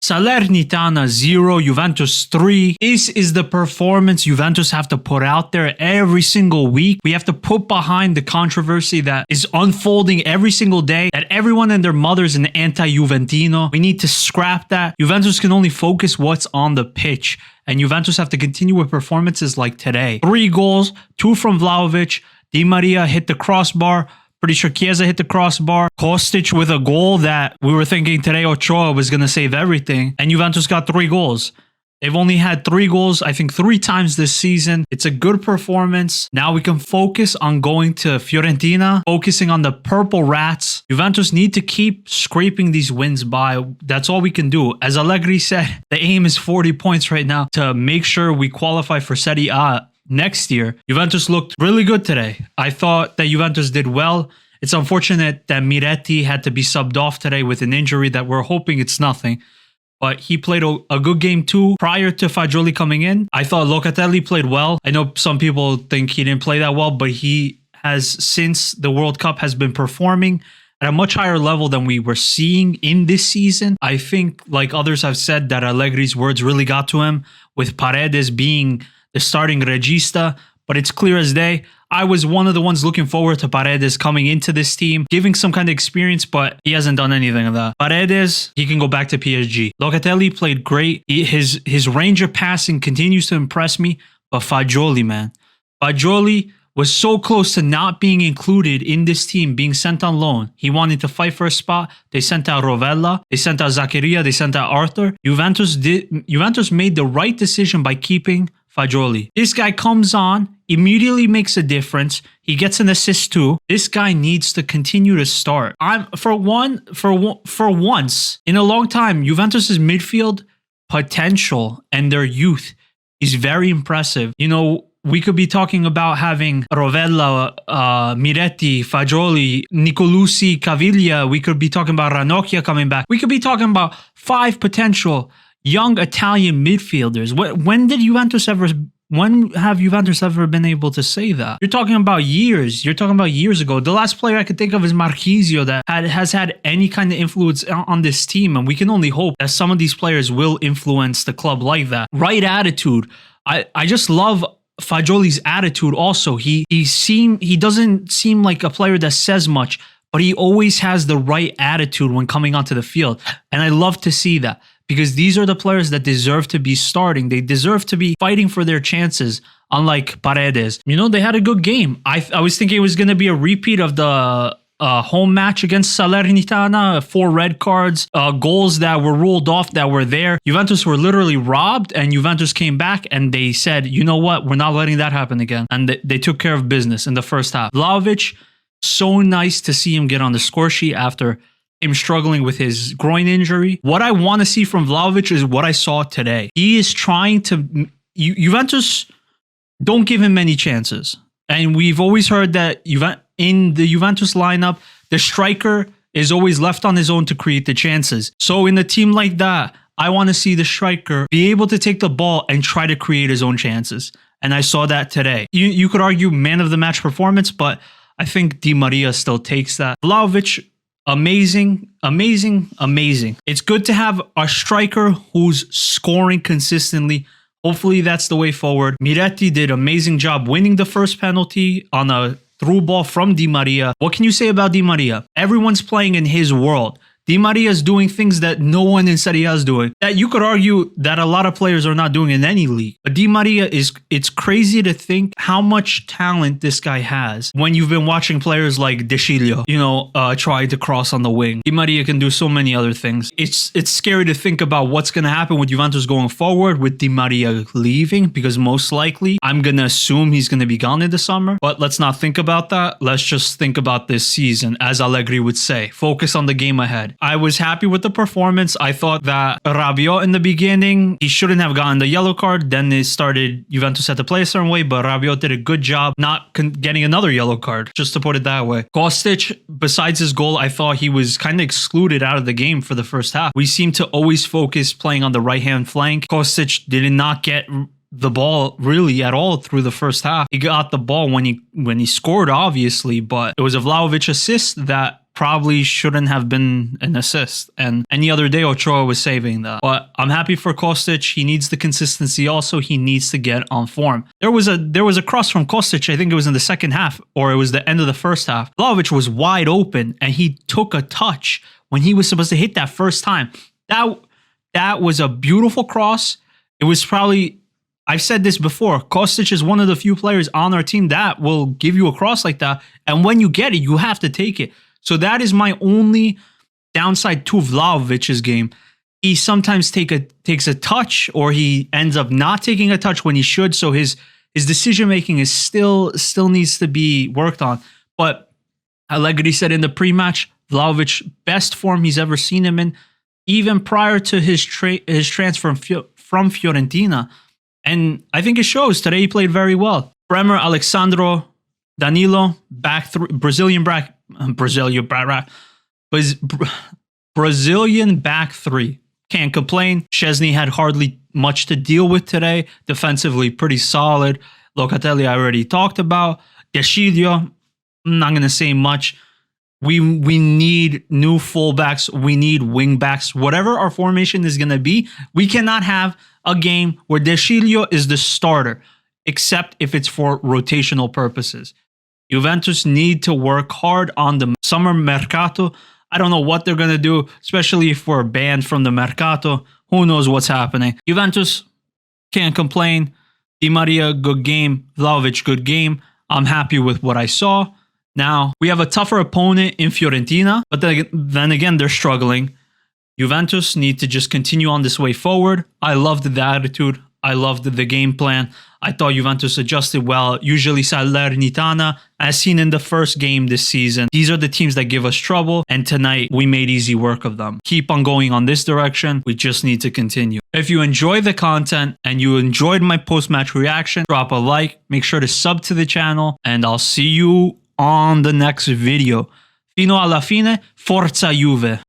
Salernitana 0, Juventus 3. This is the performance Juventus have to put out there every single week. We have to put behind the controversy that is unfolding every single day, that everyone and their mother's an anti-Juventino. We need to scrap that. Juventus can only focus what's on the pitch, and Juventus have to continue with performances like today. 3 goals, 2 from Vlahovic. Di Maria hit the crossbar. Pretty sure Chiesa hit the crossbar. Kostic with a goal that we were thinking today Ochoa was going to save everything. And Juventus got 3 goals. They've only had 3 goals, I think 3 times this season. It's a good performance. Now we can focus on going to Fiorentina, focusing on the Purple Rats. Juventus need to keep scraping these wins by. That's all we can do. As Allegri said, the aim is 40 points right now to make sure we qualify for Serie A next year. Juventus looked really good today. I thought that Juventus did well. It's unfortunate that Miretti had to be subbed off today with an injury that we're hoping it's nothing. But he played a good game too. Prior to Fagioli coming in, I thought Locatelli played well. I know some people think he didn't play that well, but he has, since the World Cup, has been performing at a much higher level than we were seeing in this season. I think, like others have said, that Allegri's words really got to him, with Paredes being the starting regista, but it's clear as day. I was one of the ones looking forward to Paredes coming into this team, giving some kind of experience, but he hasn't done anything of that. Paredes, he can go back to PSG. Locatelli played great. His range of passing continues to impress me, but Fagioli, man. Fagioli was so close to not being included in this team, being sent on loan. He wanted to fight for a spot. They sent out Rovella. They sent out Zaccaria. They sent out Arthur. Juventus made the right decision by keeping Fagioli. This guy comes on, immediately makes a difference. He gets an assist too. This guy needs to continue to start. For once in a long time, Juventus's midfield potential and their youth is very impressive. You know, we could be talking about having Rovella, Miretti, Fagioli, Nicolucci, Caviglia. We could be talking about Ranocchia coming back. We could be talking about 5 potential young Italian midfielders. When have Juventus ever been able to say that? You're talking about years. You're talking about years ago. The last player I could think of is Marchisio that has had any kind of influence on this team, and we can only hope that some of these players will influence the club like that. Right attitude. I just love Fagioli's attitude also. He doesn't seem like a player that says much, but he always has the right attitude when coming onto the field. And I love to see that, because these are the players that deserve to be starting. They deserve to be fighting for their chances, unlike Paredes. You know, they had a good game. I was thinking it was going to be a repeat of the home match against Salernitana, 4 red cards, goals that were ruled off that were there. Juventus were literally robbed, and Juventus came back and they said, you know what, we're not letting that happen again. And they took care of business in the first half. Vlahovic, so nice to see him get on the score sheet after him struggling with his groin injury. What I want to see from Vlahovic is what I saw today. He is trying to... Juventus don't give him many chances. And we've always heard that in the Juventus lineup, the striker is always left on his own to create the chances. So in a team like that, I want to see the striker be able to take the ball and try to create his own chances. And I saw that today. You could argue man of the match performance, but I think Di Maria still takes that. Vlahovic, amazing. It's good to have a striker who's scoring consistently. Hopefully that's the way forward. Miretti did an amazing job winning the first penalty on a through ball from Di Maria. What can you say about Di Maria? Everyone's playing in his world. Di Maria is doing things that no one in Serie A is doing, that you could argue that a lot of players are not doing in any league. But Di Maria it's crazy to think how much talent this guy has when you've been watching players like De Sciglio, try to cross on the wing. Di Maria can do so many other things. It's scary to think about what's going to happen with Juventus going forward with Di Maria leaving, because most likely I'm going to assume he's going to be gone in the summer. But let's not think about that. Let's just think about this season, as Allegri would say. Focus on the game ahead. I was happy with the performance. I thought that Rabiot in the beginning, he shouldn't have gotten the yellow card. Then it started, Juventus had to play a certain way, but Rabiot did a good job not getting another yellow card, just to put it that way. Kostic, besides his goal, I thought he was kind of excluded out of the game for the first half. We seem to always focus playing on the right-hand flank. Kostic did not get the ball really at all through the first half. He got the ball when he scored, obviously, but it was a Vlahovic assist that probably shouldn't have been an assist. And any other day, Ochoa was saving that. But I'm happy for Kostic. He needs the consistency. Also, he needs to get on form. There was a cross from Kostic. I think it was in the second half, or it was the end of the first half. Vlahovic was wide open, and he took a touch when he was supposed to hit that first time. That was a beautiful cross. It was probably, I've said this before, Kostic is one of the few players on our team that will give you a cross like that. And when you get it, you have to take it. So that is my only downside to Vlahovic's game. He sometimes takes a touch, or he ends up not taking a touch when he should. So his decision making is still needs to be worked on. But Allegri said in the pre-match, Vlahovic best form he's ever seen him in, even prior to his transfer from Fiorentina. And I think it shows. Today he played very well. Bremer, Alexandro, Danilo, Brazilian back three. Can't complain. Szczesny had hardly much to deal with today. Defensively, pretty solid. Locatelli, I already talked about. Deschilio, I'm not going to say much. We need new fullbacks. We need wingbacks. Whatever our formation is going to be, we cannot have a game where Deschilio is the starter, except if it's for rotational purposes. Juventus need to work hard on the summer mercato. I don't know what they're going to do, especially if we're banned from the mercato. Who knows what's happening? Juventus, can't complain. Di Maria, good game. Vlahovic, good game. I'm happy with what I saw. Now, we have a tougher opponent in Fiorentina, but then again, they're struggling. Juventus need to just continue on this way forward. I loved the attitude. I loved the game plan. I thought Juventus adjusted well. Usually Salernitana, as seen in the first game this season, these are the teams that give us trouble. And tonight, we made easy work of them. Keep on going on this direction. We just need to continue. If you enjoy the content and you enjoyed my post-match reaction, drop a like. Make sure to sub to the channel. And I'll see you on the next video. Fino alla fine, Forza Juve!